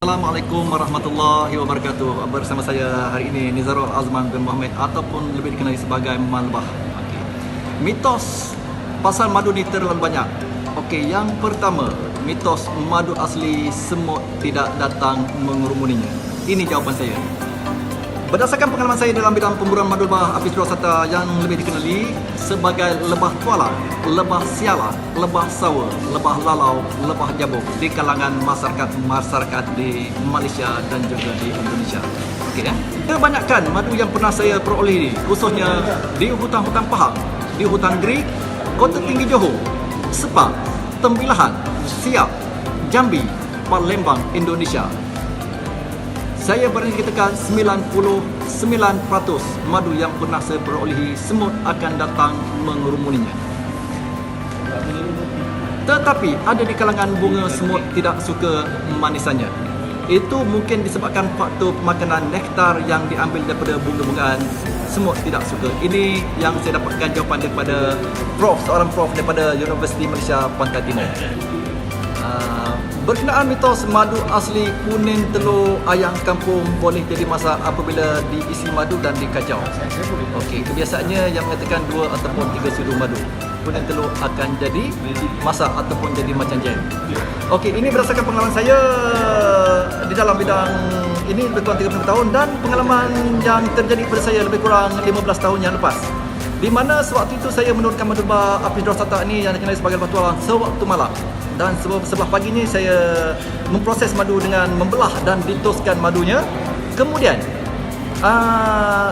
Assalamualaikum warahmatullahi wabarakatuh. Bersama saya hari ini Nizarul Azman bin Muhammad ataupun lebih dikenali sebagai Malbah. Mitos pasal madu ni terlalu banyak. Okey, yang pertama, mitos madu asli semut tidak datang mengerumuninya. Ini jawapan saya. Berdasarkan pengalaman saya dalam bidang pemburuan madu lebah apis dorsata yang lebih dikenali sebagai lebah tuala, lebah siala, lebah sawa, lebah lalau, lebah jabuk di kalangan masyarakat di Malaysia dan juga di Indonesia. Okey, kebanyakan madu yang pernah saya peroleh ini, khususnya di hutan-hutan Pahang, di hutan Gerik, Kota Tinggi Johor, Sepang, Tembilahan, Siap, Jambi, Palembang, Indonesia. Saya berani katakan 99% madu yang pernah saya perolehi semut akan datang mengerumuninya. Tetapi ada di kalangan bunga semut tidak suka manisannya. Itu mungkin disebabkan faktor pemakanan nektar yang diambil daripada bunga-bungaan. Semut tidak suka. Ini yang saya dapatkan jawapan daripada seorang prof daripada Universiti Malaysia Pantai Timur. Berkenaan mitos madu asli kuning telur ayam kampung boleh jadi masak apabila diisi madu dan dikacau. Okey, kebiasaannya yang mengatakan 2 ataupun 3 sudu madu. Kuning telur akan jadi masak ataupun jadi macam jam. Okey, ini berdasarkan pengalaman saya di dalam bidang ini lebih kurang 30 tahun dan pengalaman yang terjadi pada saya lebih kurang 15 tahun yang lepas. Di mana sewaktu itu saya menurunkan madu lebah apis dorsata ini yang dikenali sebagai lebah tuala sewaktu malam. Dan sebelah paginya saya memproses madu dengan membelah dan ditoskan madunya. Kemudian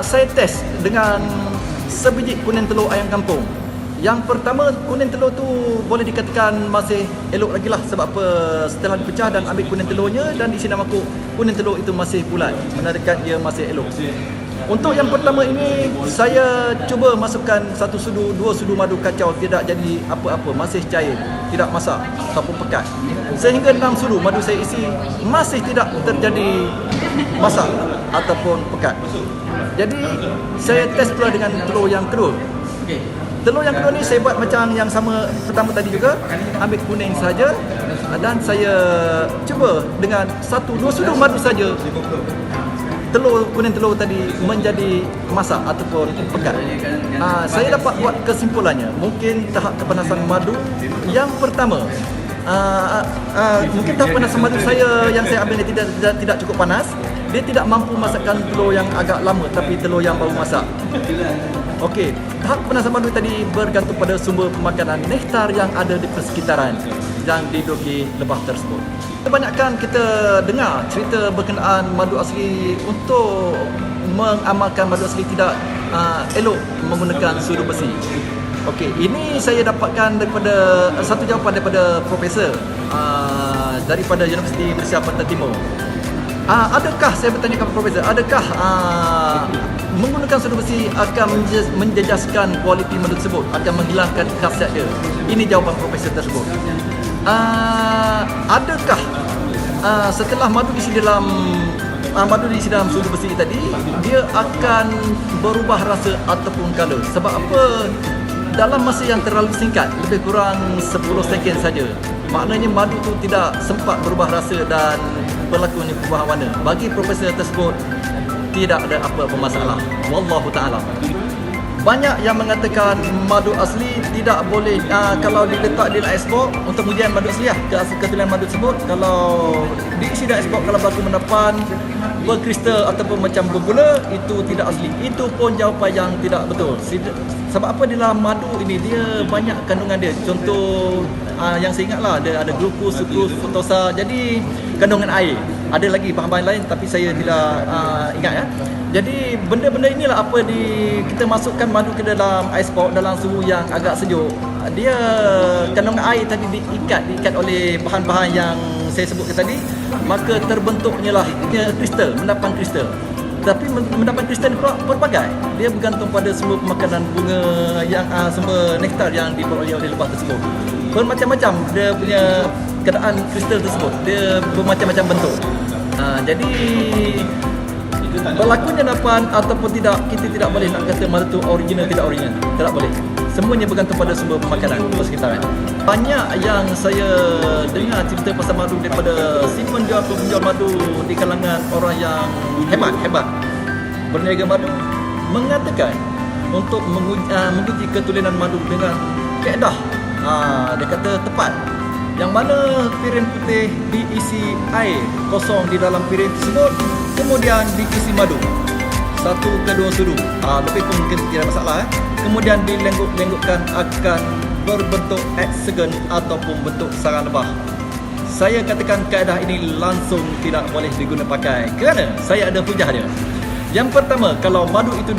saya test dengan sebiji kuning telur ayam kampung. Yang pertama, kuning telur tu boleh dikatakan masih elok lagi lah. Sebab apa, setelah dipecah dan ambil kuning telurnya dan diisi dalam mangkuk, kuning telur itu masih bulat, menandakan dia masih elok. Untuk yang pertama ini, saya cuba masukkan 1 sudu, 2 sudu madu kacau, tidak jadi apa-apa, masih cair, tidak masak ataupun pekat. Sehingga 6 sudu madu saya isi, masih tidak terjadi masak ataupun pekat. Jadi, saya test pula dengan telur yang kedua. Telur yang kedua ni saya buat macam yang sama pertama tadi juga, ambil kuning saja dan saya cuba dengan 1-2 sudu madu saja. Kuning telur tadi menjadi masak ataupun pekat. Saya dapat buat kesimpulannya, mungkin tahap kepanasan madu yang pertama. Mungkin tahap kepanasan madu yang saya ambil ni tidak cukup panas. Dia tidak mampu masakkan telur yang agak lama tapi telur yang baru masak. Okey, tahap kepanasan madu tadi bergantung pada sumber pemakanan nektar yang ada di persekitaran yang diduduki lebah tersebut. Kebanyakan kita dengar cerita berkenaan madu asli. Untuk mengamalkan madu asli tidak elok menggunakan sudu besi. Okey, ini saya dapatkan daripada satu jawapan daripada profesor daripada Universiti Malaysia Pantai Timur. Adakah saya bertanya kepada profesor, adakah menggunakan sudu besi akan menjejaskan kualiti madu tersebut, akan menghilangkan khasiat dia? Ini jawapan profesor tersebut. Adakah setelah madu diisi dalam sudu besi tadi, dia akan berubah rasa ataupun color? Sebab apa? Dalam masa yang terlalu singkat, lebih kurang 10 second saja, maknanya madu tu tidak sempat berubah rasa dan berlakunya perubahan warna. Bagi profesor tersebut, tidak ada apa-apa masalah. Wallahu ta'ala. Banyak yang mengatakan madu asli tidak boleh kalau diletak di ekspor untuk ujian madu asli keaslian madu tersebut. Kalau diisi dalam ekspor, kalau berlaku menapan berkristal ataupun macam bergula, itu tidak asli. Itu pun jawapan yang tidak betul. Sebab apa, di dalam madu ini dia banyak kandungan dia. Contoh yang saya ingatlah, ada glukos, sukrus, fruktosa. Jadi kandungan air. Ada lagi bahan-bahan lain tapi saya tidak ingat ya. Jadi benda-benda inilah apa kita masukkan madu ke dalam ais pop dalam suhu yang agak sejuk. Dia kandungan air tadi diikat oleh bahan-bahan yang saya sebutkan tadi, maka terbentuknya lah kristal, mendapan kristal. Tapi mendapat kristal pelbagai. Dia bergantung pada sumber pemakanan bunga yang sumber nektar yang diperoleh oleh lebah tersebut. Bermacam-macam dia punya keadaan kristal tersebut. Dia bermacam-macam bentuk. Jadi berlakunya endapan ataupun tidak, kita tidak boleh nak kata madu tu original tidak original, tidak boleh. Semuanya bergantung pada sumber pemakanan persekitaran. Banyak yang saya dengar cerita pasal madu daripada si penjual madu di kalangan orang yang hebat berniaga madu mengatakan untuk menguji ketulenan madu dengan kaedah dia kata tepat, yang mana piring putih diisi air kosong di dalam piring tersebut, kemudian diisi madu 1 ke 2 sudu, lebih pun mungkin tidak masalah. Kemudian dilengguk-lenggukkan akan berbentuk hexagon ataupun bentuk sarang lebah. Saya katakan kaedah ini langsung tidak boleh diguna pakai kerana saya ada hujah dia. Yang pertama, kalau madu itu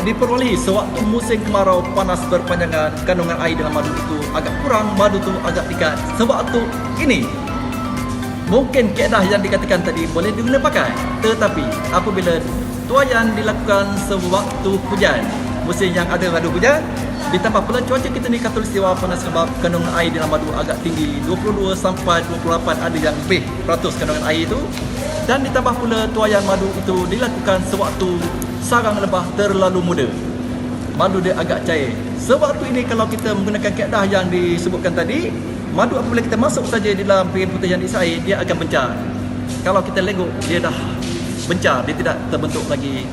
diperolehi sewaktu musim kemarau panas berpanjangan, kandungan air dalam madu itu agak kurang, madu itu agak tingkat. Sewaktu ini mungkin kaedah yang dikatakan tadi boleh diguna pakai, tetapi apabila tuaian dilakukan sewaktu hujan, musim yang ada madu hujan, ditambah pula cuaca kita ni khatulistiwa panas sebab kandungan air dalam madu agak tinggi, 22 sampai 28 ada yang lebih peratus kandungan air itu, dan ditambah pula tuaian madu itu dilakukan sewaktu sarang lebah terlalu muda, madu dia agak cair. Sewaktu ini kalau kita menggunakan kaedah yang disebutkan tadi, madu apabila kita masuk saja di dalam piring putih yang diisi air, dia akan bencar. Kalau kita lengguk, dia dah bencar, dia tidak terbentuk lagi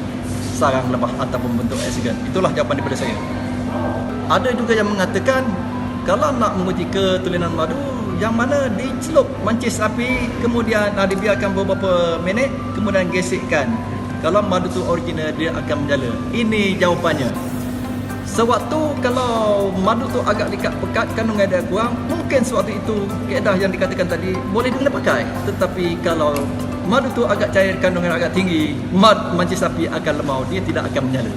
sarang lebah ataupun bentuk hexagon. Itulah jawapan daripada saya. Ada juga yang mengatakan kalau nak menguji ketulenan madu, yang mana dicelup mancis api, kemudian dibiarkan beberapa minit, kemudian gesekkan. Kalau madu tu original, dia akan menjala. Ini jawapannya. Sewaktu kalau madu tu agak pekat, kandungan dia kurang, mungkin sewaktu itu kaedah yang dikatakan tadi boleh diguna pakai. Tetapi kalau madu tu agak cair, kandungan agak tinggi, mancis api akan lemau, dia tidak akan menyala.